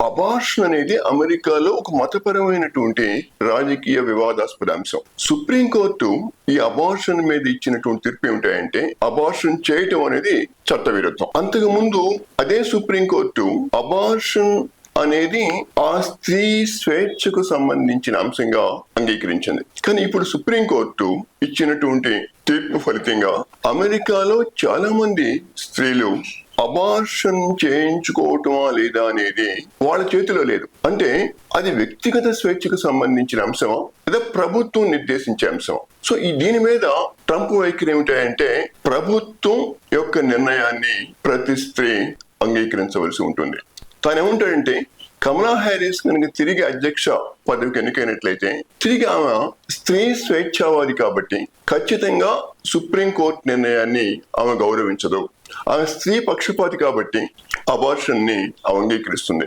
Abortion అనేది అమెరికాలో ఒక మతపరమైనటువంటి రాజకీయ వివాదాస్పద అంశం. సుప్రీంకోర్టు ఈ అబార్షన్ మీద ఇచ్చినటువంటి తీర్పు ఏమిటంటే అబార్షన్ చేయటం అనేది చట్టవిరుద్ధం. అంతకు ముందు అదే సుప్రీంకోర్టు అబార్షన్ అనేది ఆ స్త్రీ స్వేచ్ఛకు సంబంధించిన అంశంగా అంగీకరించింది. కానీ ఇప్పుడు సుప్రీంకోర్టు ఇచ్చినటువంటి తీర్పు ఫలితంగా అమెరికాలో చాలా మంది స్త్రీలు అబార్షన్ చేయించుకోవటమా లేదా అనేది వాళ్ళ చేతిలో లేదు. అంటే అది వ్యక్తిగత స్వేచ్ఛకు సంబంధించిన అంశమా లేదా ప్రభుత్వం నిర్దేశించే అంశమా? సో దీని మీద ట్రంప్ వైఖరి ఏమిటంటే ప్రభుత్వం యొక్క నిర్ణయాన్ని ప్రతి స్త్రీ అంగీకరించవలసి ఉంటుంది. తాను ఏమంటాడంటే కమలా హ్యారిస్ కనుక తిరిగి అధ్యక్ష పదవికి ఎన్నికైనట్లయితే తిరిగి ఆమె స్త్రీ స్వేచ్ఛావాది కాబట్టి ఖచ్చితంగా సుప్రీంకోర్టు నిర్ణయాన్ని ఆమె గౌరవించదు. ఆమె స్త్రీ పక్షపాతి కాబట్టి అబార్షన్ ని అంగీకరిస్తుంది.